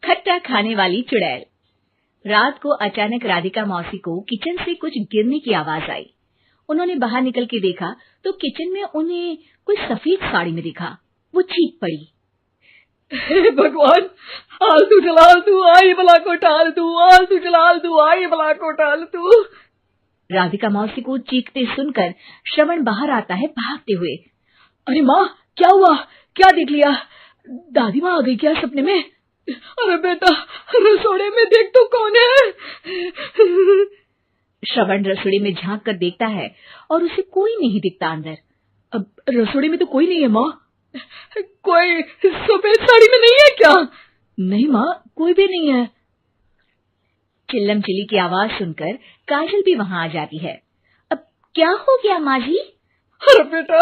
खट्टा खाने वाली चुड़ैल। रात को अचानक राधिका मौसी को किचन से कुछ गिरने की आवाज आई। उन्होंने बाहर निकल के देखा तो किचन में उन्हें कोई सफेद साड़ी में दिखा। वो चीख पड़ी, हे भगवान, आलतू जलाल तू आई भला को टाल तू, आलतू जलाल तू आई भला को टाल तू। राधिका मौसी को चीखते सुनकर श्रवण बाहर आता है भागते हुए। अरे माँ, क्या हुआ? क्या देख लिया? दादी माँ आ गई क्या सपने में? अरे बेटा, रसोड़े में देख तो कौन है? श्रवण रसोड़े में झांक कर देखता है और उसे कोई नहीं दिखता अंदर। अब रसोड़े में तो कोई नहीं है माँ। कोई सफेद साड़ी में नहीं है क्या? नहीं माँ, कोई भी नहीं है। चिल्लम चिल्ली की आवाज सुनकर काजल भी वहां आ जाती है। अब क्या हो गया माँ जी? अरे बेटा,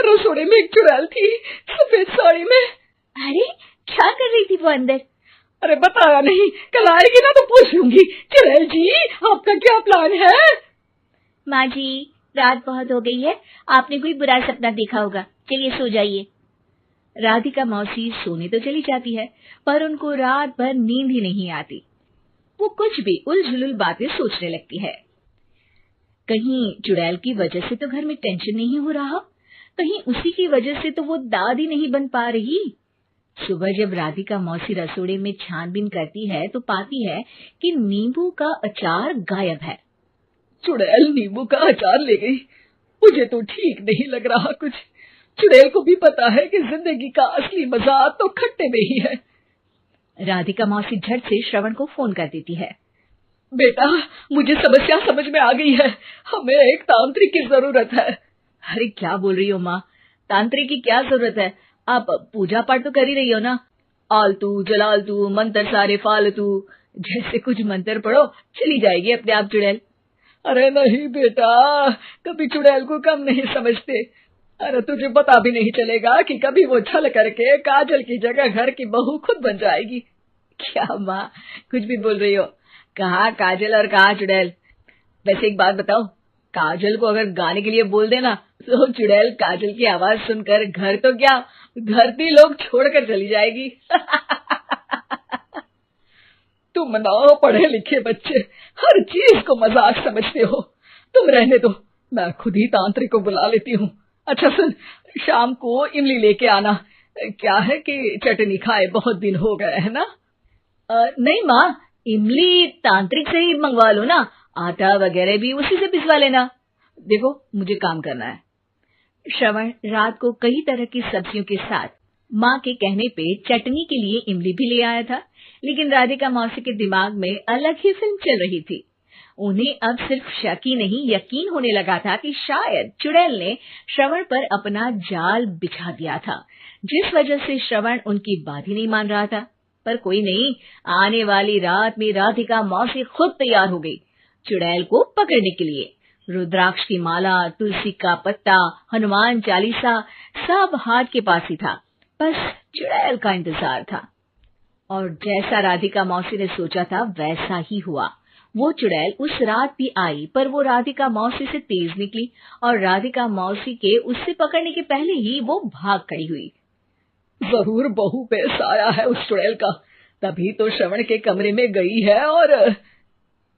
रसोड़े में एक चुड़ैल थी सफेद साड़ी में। अरे क्या कर रही थी वो अंदर? अरे बताया नहीं, कल आएगी ना तो पूछ लूंगी। चुड़ैल जी, आपका क्या प्लान है? माँ जी, रात बहुत हो गई है, आपने कोई बुरा सपना देखा होगा, चलिए सो जाइए। राधिका मौसी सोने तो चली जाती है पर उनको रात भर नींद ही नहीं आती। वो कुछ भी उलझुल बातें सोचने लगती है। कहीं चुड़ैल की वजह से तो घर में टेंशन नहीं हो रहा, कहीं उसी की वजह से तो वो दादी नहीं बन पा रही। सुबह जब राधिका मौसी रसोड़े में छानबीन करती है तो पाती है कि नींबू का अचार गायब है। चुड़ैल नींबू का अचार ले गई, मुझे तो ठीक नहीं लग रहा कुछ। चुड़ैल को भी पता है कि जिंदगी का असली मजा तो खट्टे में ही है। राधिका मौसी झट से श्रवण को फोन कर देती है। बेटा, मुझे समस्या समझ में आ गई है, हमें एक तांत्रिक की जरूरत है। अरे क्या बोल रही हो माँ, तांत्रिक की क्या जरूरत है? आप पूजा पाठ तो कर ही रही हो ना। आलतू जलालतू मंत्र सारे फालतू जैसे कुछ मंत्र पढ़ो, चली जाएगी अपने आप चुड़ैल। अरे नहीं बेटा, कभी चुड़ैल को कम नहीं समझते। अरे तुझे पता भी नहीं चलेगा कि कभी वो छल करके काजल की जगह घर की बहू खुद बन जाएगी। क्या माँ, कुछ भी बोल रही हो? कहाँ काजल और कहाँ चुड़ैल? वैसे एक बात बताओ, काजल को अगर गाने के लिए बोल देना तो चुड़ैल काजल की आवाज सुनकर घर तो क्या धरती लोग छोड़कर चली जाएगी। तुम ना पढ़े लिखे बच्चे हर चीज को मजाक समझते हो। तुम रहने दो, मैं खुद ही तांत्रिक को बुला लेती हूँ। अच्छा सुन, शाम को इमली लेके आना। क्या है कि चटनी खाए बहुत दिन हो गए है ना। नहीं माँ, इमली तांत्रिक से ही मंगवा लो ना, आटा वगैरह भी उसी से पिसवा लेना। देखो मुझे काम करना है। श्रवण रात को कई तरह की सब्जियों के साथ माँ के कहने पे चटनी के लिए इमली भी ले आया था, लेकिन राधिका मौसी के दिमाग में अलग ही फिल्म चल रही थी। उन्हें अब सिर्फ शक ही नहीं यकीन होने लगा था कि शायद चुड़ैल ने श्रवण पर अपना जाल बिछा दिया था, जिस वजह से श्रवण उनकी बात ही नहीं मान रहा था। पर कोई नहीं, आने वाली रात में राधिका मौसी खुद तैयार हो गई चुड़ैल को पकड़ने के लिए। रुद्राक्ष की माला, तुलसी का पत्ता, हनुमान चालीसा सब हाथ के पास ही था, बस चुड़ैल का इंतजार था। और जैसा राधिका मौसी ने सोचा था वैसा ही हुआ। वो चुड़ैल उस रात भी आई, पर वो राधिका मौसी से तेज निकली और राधिका मौसी के उससे पकड़ने के पहले ही वो भाग खड़ी हुई। जरूर बहू पे साया है उस चुड़ैल का, तभी तो श्रवण के कमरे में गई है। और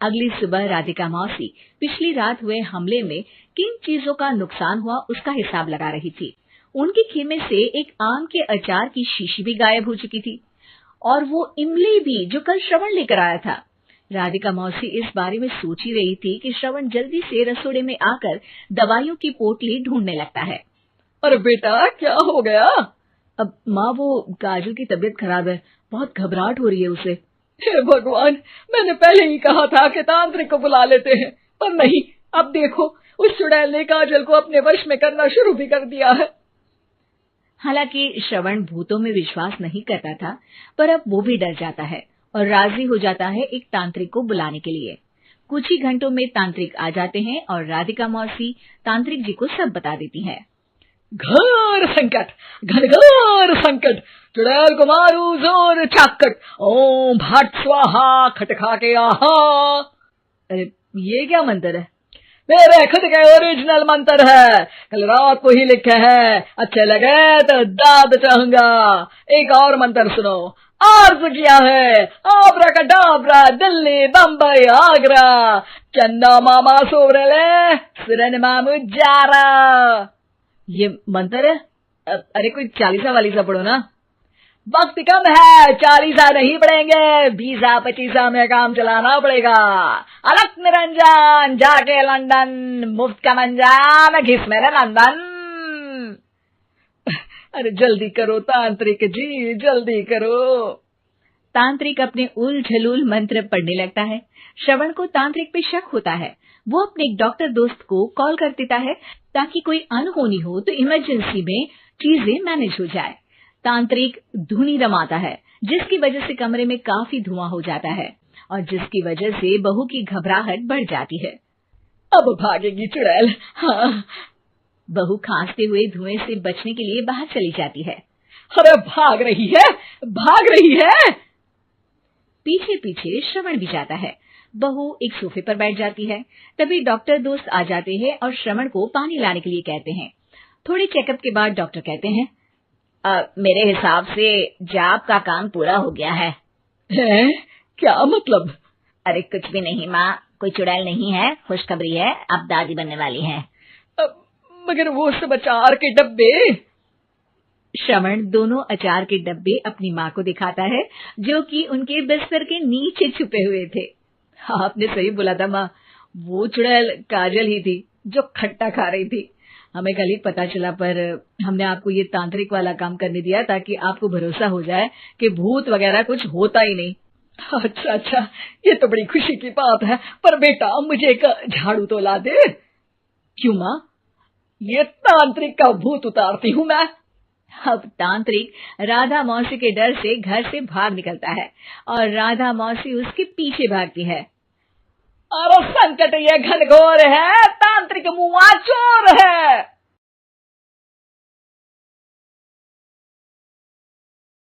अगली सुबह राधिका मौसी पिछली रात हुए हमले में किन चीजों का नुकसान हुआ उसका हिसाब लगा रही थी। उनके खेमे से एक आम के अचार की शीशी भी गायब हो चुकी थी और वो इमली भी जो कल श्रवण लेकर आया था। राधिका मौसी इस बारे में सोच ही रही थी कि श्रवण जल्दी से रसोड़े में आकर दवाइयों की पोटली ढूंढने लगता है। अरे बेटा, क्या हो गया? अब माँ, वो काजल की तबीयत खराब है, बहुत घबराहट हो रही है उसे। हे भगवान, मैंने पहले ही कहा था कि तांत्रिक को बुला लेते हैं, पर नहीं, अब देखो उस चुड़ैल ने काजल को अपने वश में करना शुरू भी कर दिया है। हालांकि श्रवण भूतों में विश्वास नहीं करता था, पर अब वो भी डर जाता है और राजी हो जाता है एक तांत्रिक को बुलाने के लिए। कुछ ही घंटों में तांत्रिक आ जाते हैं और राधिका मौसी तांत्रिक जी को सब बता देती है। घोर संकट, घनघोर संकट, चुड़ैल को मारू जोर चाकट, ओम भट स्वाहा खटखा के आहा। अरे ये क्या मंत्र है? मेरे खुद के ओरिजिनल मंत्र है, कल रात को ही लिखे हैं, अच्छे लगे तो दाद चाहूंगा। एक और मंत्र सुनो। अर्ज किया है आब्राकडाब्रा, दिल्ली बम्बई आगरा, चंदा मामा सोबरले सुरन मामू जारा। ये मंत्र है? अरे कोई 40 वालीसा पढ़ो ना। वक्त कम है, 40 नहीं पड़ेंगे, 20-25 में काम चलाना पड़ेगा। अलग निरंजन जाके लंदन, मुफ्त का मंजान घिस मेरे नंदन। अरे जल्दी करो तांत्रिक जी, जल्दी करो। तांत्रिक अपने उल-झलूल मंत्र पढ़ने लगता है। श्रवण को तांत्रिक पे शक होता है। वो अपने एक डॉक्टर दोस्त को कॉल कर देता है ताकि कोई अनहोनी हो तो इमरजेंसी में चीजें मैनेज हो जाए। तांत्रिक धुनी रमाता है, जिसकी वजह से कमरे में काफी धुआं हो जाता है और जिसकी वजह से बहू की घबराहट बढ़ जाती है। अब भागेगी चुड़ैल। हाँ। बहू खांसते हुए धुएं से बचने के लिए बाहर चली जाती है। अरे भाग रही है, भाग रही है। पीछे पीछे श्रवण भी जाता है। बहू एक सोफे पर बैठ जाती है। तभी डॉक्टर दोस्त आ जाते हैं और श्रवण को पानी लाने के लिए कहते हैं। थोड़े चेकअप के बाद डॉक्टर कहते हैं, मेरे हिसाब से जाप का काम पूरा हो गया है। क्या मतलब? अरे कुछ भी नहीं माँ, कोई चुड़ैल नहीं है, खुशखबरी है, अब दादी बनने वाली है। मगर वो सब अचार के डब्बे। श्रवण दोनों अचार के डब्बे अपनी माँ को दिखाता है, जो कि उनके बिस्तर के नीचे छुपे हुए थे। आपने सही बोला था माँ, वो चुड़ैल काजल ही थी जो खट्टा खा रही थी। हमें कल ही पता चला, पर हमने आपको ये तांत्रिक वाला काम करने दिया ताकि आपको भरोसा हो जाए कि भूत वगैरह कुछ होता ही नहीं। अच्छा अच्छा, ये तो बड़ी खुशी की बात है। पर बेटा मुझे एक झाड़ू तो ला दे। क्यों माँ? ये तांत्रिक का भूत उतारती हूँ मैं। अब तांत्रिक राधा मौसी के डर से घर से भाग निकलता है और राधा मौसी उसके पीछे भागती है। अरे संकट ये घनघोर है, तांत्रिक मुआ चोर है।